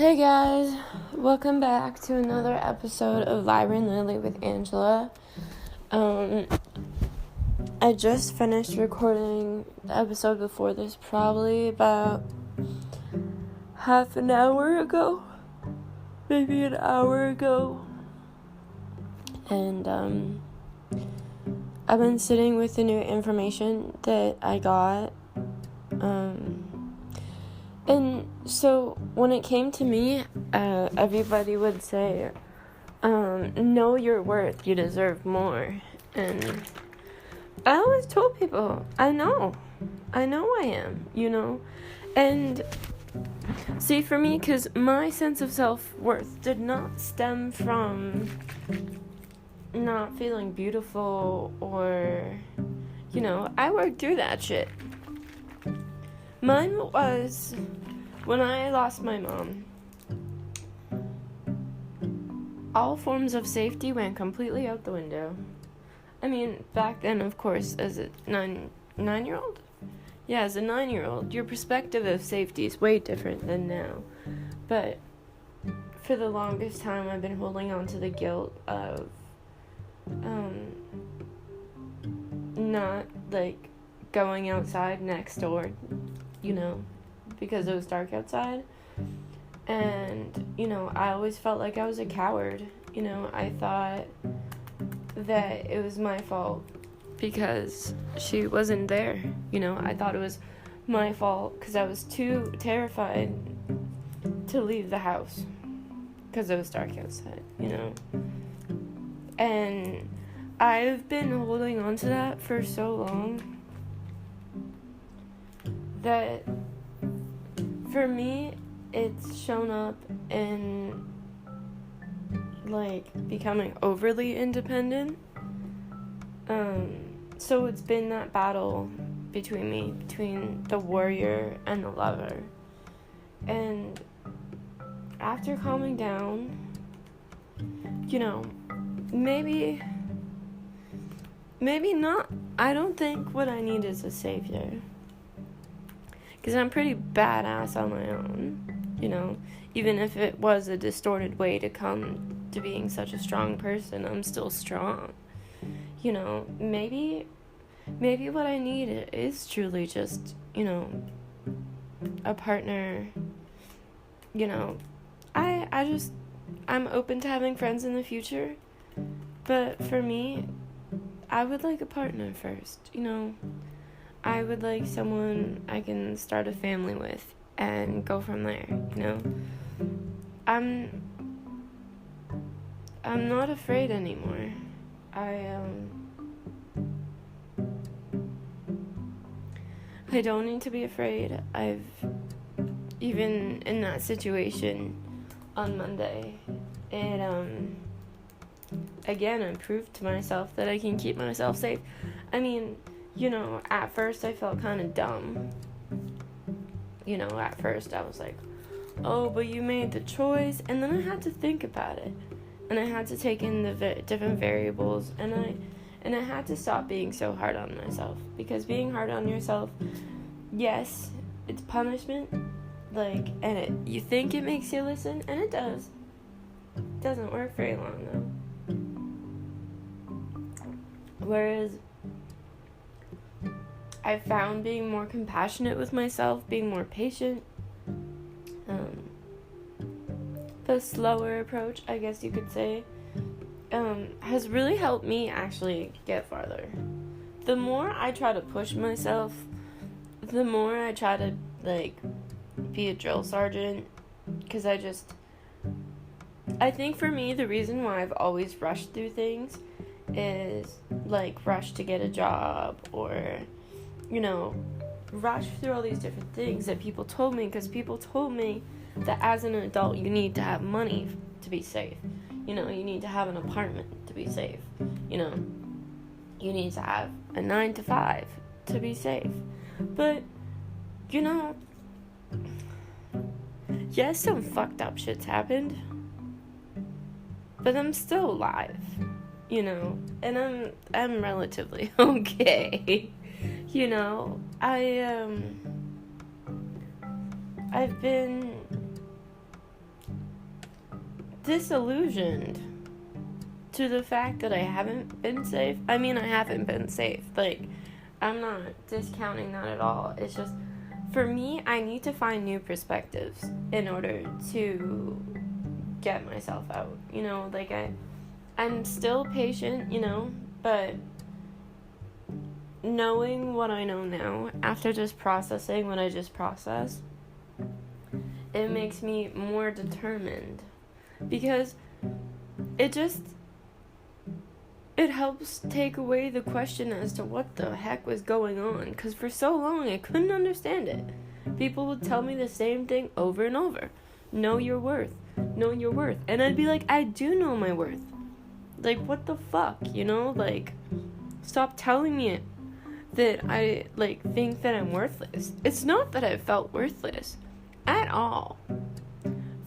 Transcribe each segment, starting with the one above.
Hey guys, welcome back to another episode of Vibrant Lily with Angela. I just finished recording the episode before this, probably about half an hour ago, maybe an hour ago, and I've been sitting with the new information that I got, and so when it came to me, everybody would say, know your worth, you deserve more. And I always told people, I know I am, And see, for me, because my sense of self-worth did not stem from not feeling beautiful or, I worked through that shit. Mine was when I lost my mom. All forms of safety went completely out the window. I mean, back then, of course, as a nine-year-old? Yeah, as a 9-year-old, your perspective of safety is way different than now. But for the longest time, I've been holding on to the guilt of not, going outside next door, because it was dark outside. And, I always felt like I was a coward. I thought that it was my fault because she wasn't there. I thought it was my fault because I was too terrified to leave the house because it was dark outside, And I've been holding on to that for so long that for me, it's shown up in, becoming overly independent. So it's been that battle between the warrior and the lover. And after calming down, maybe not. I don't think what I need is a savior. Because I'm pretty badass on my own. Even if it was a distorted way to come to being such a strong person, I'm still strong. Maybe what I need is truly just, a partner. I'm open to having friends in the future, but for me, I would like a partner first, I would like someone I can start a family with and go from there, I'm not afraid anymore. I don't need to be afraid. I've, even in that situation on Monday, it, again, I proved to myself that I can keep myself safe. I mean, at first I felt kind of dumb. At first I was like, oh, but you made the choice. And then I had to think about it. And I had to take in the different variables. And I had to stop being so hard on myself. Because being hard on yourself, yes, it's punishment. And you think it makes you listen, and it does. It doesn't work very long, though. Whereas I found being more compassionate with myself, being more patient, the slower approach, I guess you could say, has really helped me actually get farther. The more I try to push myself, the more I try to, be a drill sergeant, because I think for me, the reason why I've always rushed through things is, rush to get a job, or rush through all these different things that people told me, because people told me that as an adult you need to have money to be safe. You need to have an apartment to be safe. You need to have a 9-to-5 to be safe. But, yes, some fucked up shit's happened, but I'm still alive, and I'm relatively okay. I've been disillusioned to the fact that I haven't been safe. I mean, I haven't been safe. Like, I'm not discounting that at all. It's just, for me, I need to find new perspectives in order to get myself out. You know, like, I'm still patient, you know, but knowing what I know now, after just processing what I just processed, it makes me more determined. Because it helps take away the question as to what the heck was going on. Because for so long, I couldn't understand it. People would tell me the same thing over and over. Know your worth. Know your worth. And I'd be like, I do know my worth. Like, what the fuck, you know? Like, stop telling me that I, like, think that I'm worthless. It's not that I felt worthless at all.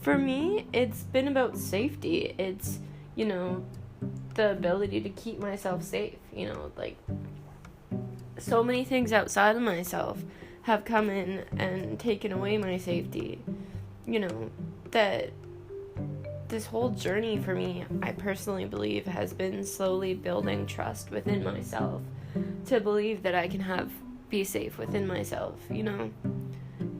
For me, it's been about safety. It's, you know, the ability to keep myself safe, you know, like, so many things outside of myself have come in and taken away my safety, you know, that this whole journey for me, I personally believe, has been slowly building trust within myself to believe that I can be safe within myself, you know,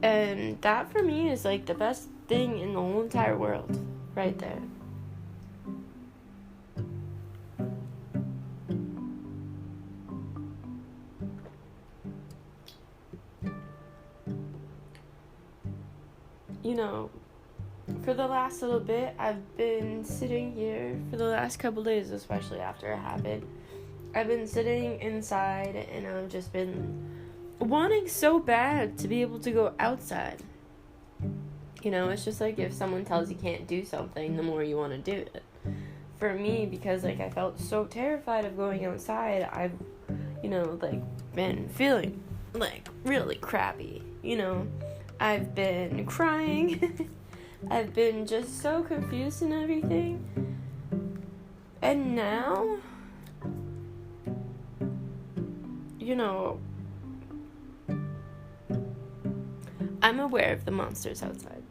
and that for me is like the best thing in the whole entire world, right there. You know, for the last little bit, I've been sitting here, for the last couple days, especially after it happened, I've been sitting inside, and I've just been wanting so bad to be able to go outside. You know, it's just like if someone tells you can't do something, the more you want to do it. For me, because, like, I felt so terrified of going outside, I've, you know, like, been feeling, like, really crappy, you know. I've been crying. I've been just so confused and everything. And now, you know, I'm aware of the monsters outside.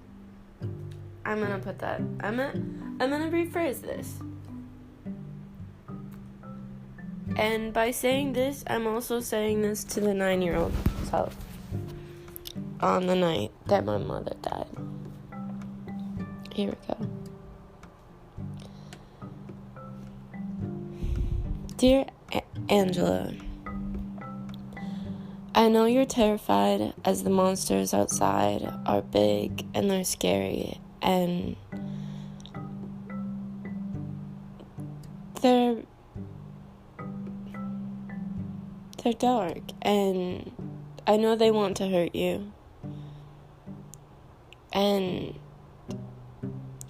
I'm gonna rephrase this. And by saying this, I'm also saying this to the 9-year-old self on the night that my mother died. Here we go. Dear Angela, I know you're terrified as the monsters outside are big and they're scary and they're dark, and I know they want to hurt you. And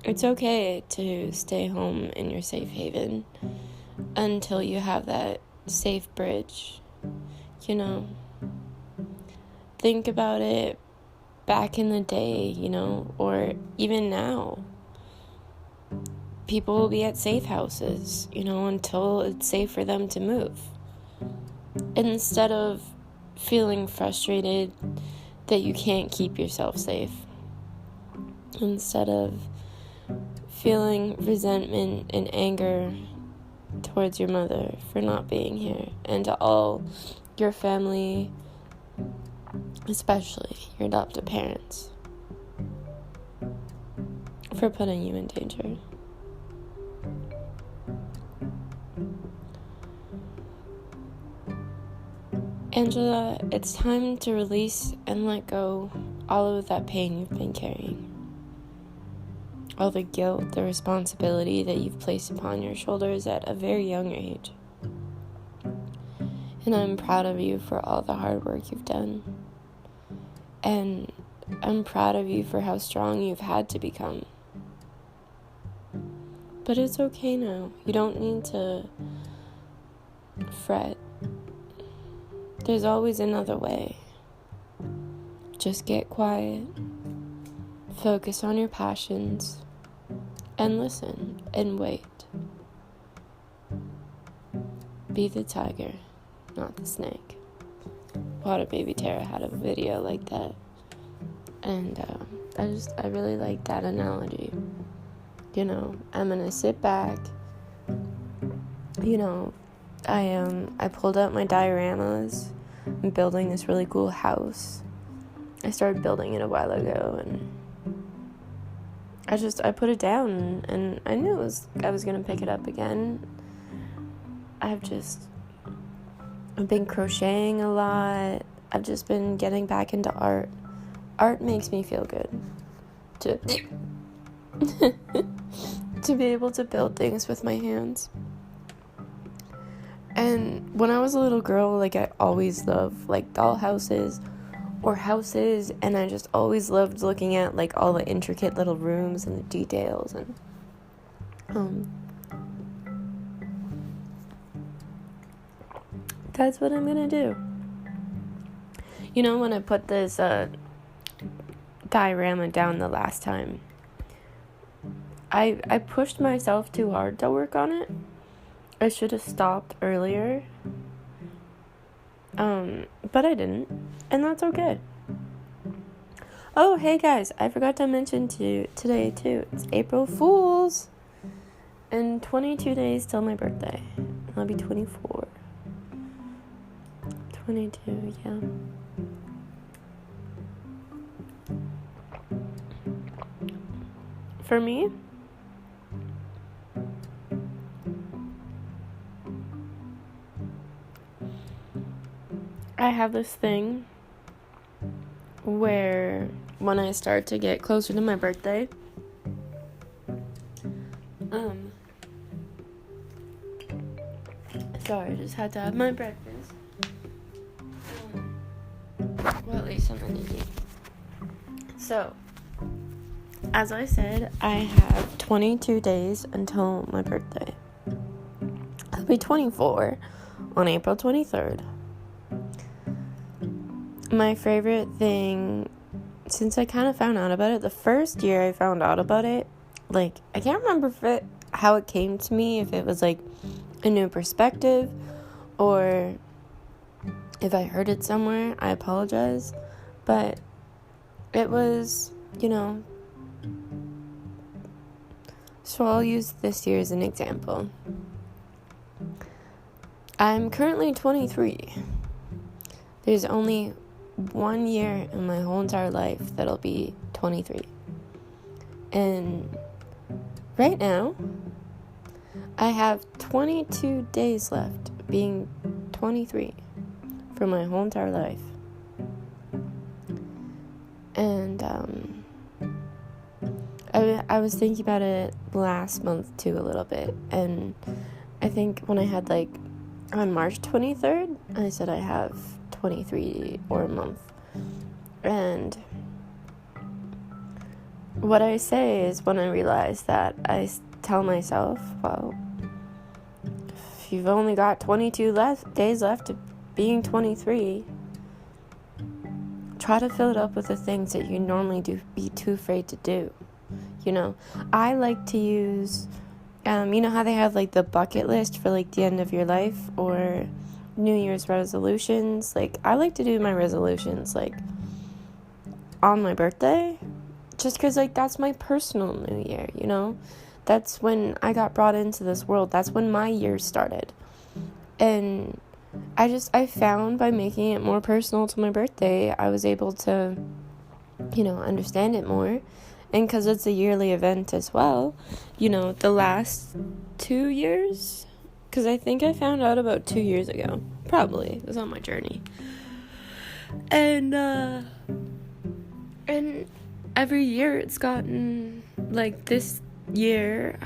it's okay to stay home in your safe haven until you have that safe bridge, you know. Think about it back in the day, you know, or even now. People will be at safe houses, you know, until it's safe for them to move. Instead of feeling frustrated that you can't keep yourself safe. Instead of feeling resentment and anger towards your mother for not being here, and to all your family, especially your adoptive parents, for putting you in danger. Angela, it's time to release and let go all of that pain you've been carrying. All the guilt, the responsibility that you've placed upon your shoulders at a very young age. And I'm proud of you for all the hard work you've done. And I'm proud of you for how strong you've had to become. But it's okay now. You don't need to fret. There's always another way. Just get quiet, focus on your passions, and listen and wait. Be the tiger, not the snake. Water Baby Tara had a video like that, and I really like that analogy. I'm gonna sit back. I pulled out my dioramas. I'm building this really cool house. I started building it a while ago, and I put it down, and I knew I was gonna pick it up again. I've been crocheting a lot. I've just been getting back into art. Art makes me feel good. To be able to build things with my hands. And when I was a little girl, I always loved, doll houses or houses, and I just always loved looking at, all the intricate little rooms and the details, and, that's what I'm gonna do. When I put this, diorama down the last time, I pushed myself too hard to work on it. I should have stopped earlier. But I didn't, and that's okay. Oh, hey guys, I forgot to mention today too. It's April Fool's, and 22 days till my birthday. I'll be 24. 22, yeah. For me, I have this thing where when I start to get closer to my birthday, sorry, I just had to have my breakfast. Well, at least I'm gonna eat. So, as I said, I have 22 days until my birthday. I'll be 24 on April 23rd. My favorite thing, since I kind of found out about it, the first year I found out about it, I can't remember how it came to me, if it was, a new perspective, or if I heard it somewhere. I apologize, but it was, so I'll use this year as an example. I'm currently 23. There's only 1 year in my whole entire life that'll be 23. And right now, I have 22 days left being 23 for my whole entire life. And I was thinking about it last month too a little bit, and I think when I had on March 23rd, I said I have 23 or a month. And what I say is, when I realize that, I tell myself, well, if you've only got 22 days left of being 23, try to fill it up with the things that you normally be too afraid to do. I like to use, you know how they have the bucket list for the end of your life, or New Year's resolutions. I like to do my resolutions on my birthday, just because that's my personal new year. That's when I got brought into this world. That's when my year started. And I found by making it more personal to my birthday, I was able to, understand it more. And because it's a yearly event as well, the last 2 years, because I think I found out about 2 years ago. Probably. It was on my journey. And every year it's gotten, this year,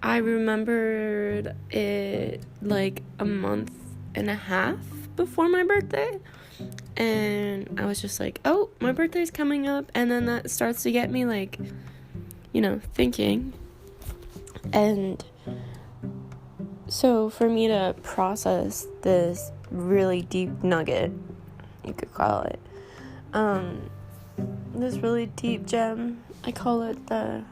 I remembered it, a month and a half before my birthday. And I was just oh, my birthday's coming up. And then that starts to get me, thinking. And so for me to process this really deep nugget, you could call it, this really deep gem, I call it the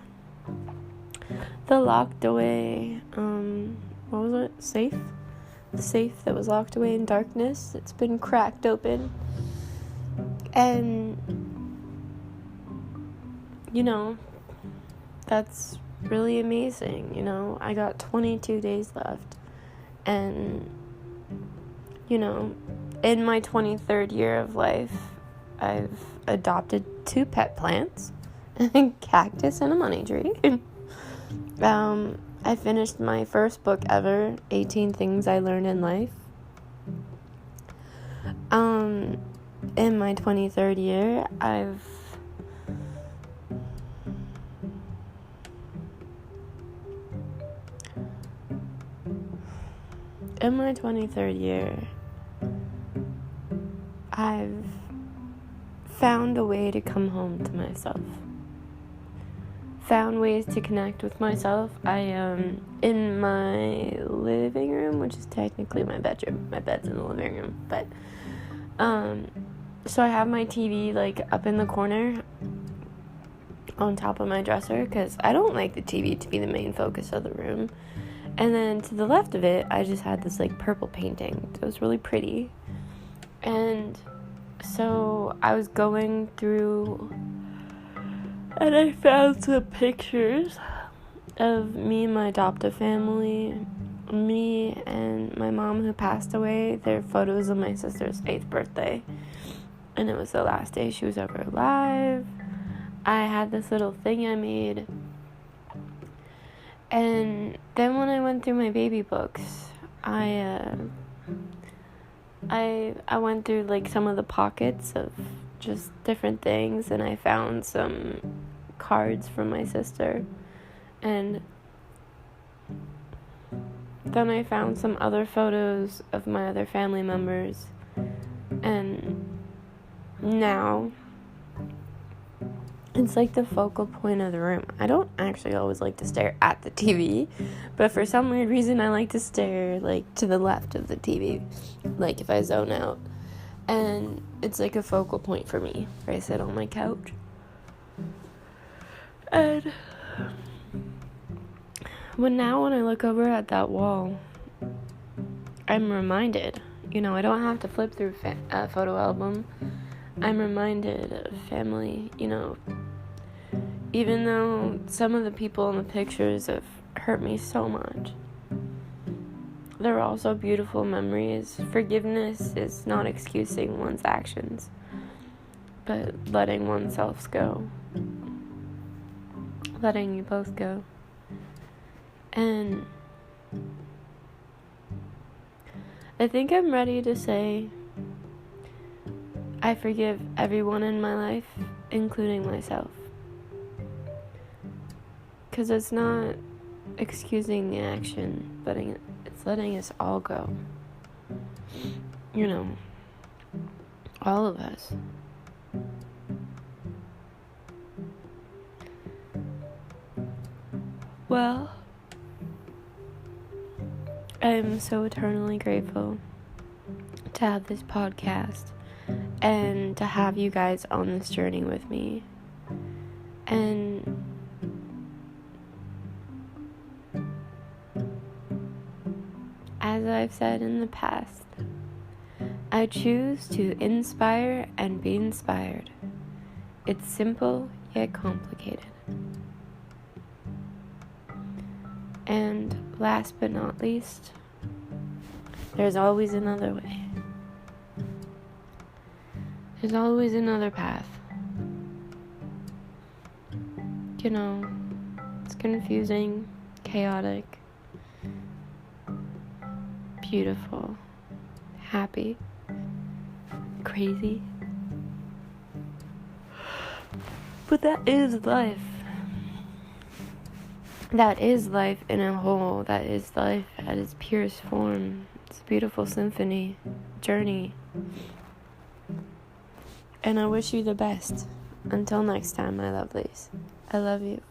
locked away, what was it? Safe? The safe that was locked away in darkness. It's been cracked open. And, that's really amazing, you know. I got 22 days left, and, you know, in my 23rd year of life, I've adopted 2 pet plants, a cactus and a money tree. I finished my first book ever, 18 Things I Learned in Life. In my 23rd year, I've found a way to come home to myself. Found ways to connect with myself. I am in my living room, which is technically my bedroom. My bed's in the living room, but so I have my TV like up in the corner on top of my dresser, because I don't like the TV to be the main focus of the room. And then to the left of it, I just had this like purple painting. It was really pretty. And so I was going through, and I found some pictures of me and my adoptive family, me and my mom who passed away. They're photos of my sister's 8th birthday, and it was the last day she was ever alive. I had this little thing I made, and then when I went through my baby books, I went through like some of the pockets of just different things, and I found some cards from my sister, and then I found some other photos of my other family members, and now it's like the focal point of the room. I don't actually always like to stare at the TV, but for some weird reason I like to stare like to the left of the TV, like if I zone out, and it's like a focal point for me where I sit on my couch. And when I look over at that wall, I'm reminded, you know, I don't have to flip through a photo album. I'm reminded of family, you know, even though some of the people in the pictures have hurt me so much. They're also beautiful memories. Forgiveness is not excusing one's actions, but letting oneself go. Letting you both go. And I think I'm ready to say I forgive everyone in my life, including myself. Because it's not excusing the action, but it's letting us all go. You know, all of us. Well, I'm so eternally grateful to have this podcast and to have you guys on this journey with me. And as I've said in the past, I choose to inspire and be inspired. It's simple yet complicated. And last but not least, there's always another way. There's always another path. You know, it's confusing, chaotic, beautiful, happy, crazy. But that is life. That is life in a whole. That is life at its purest form. It's a beautiful symphony, journey. And I wish you the best. Until next time, my lovelies. I love you.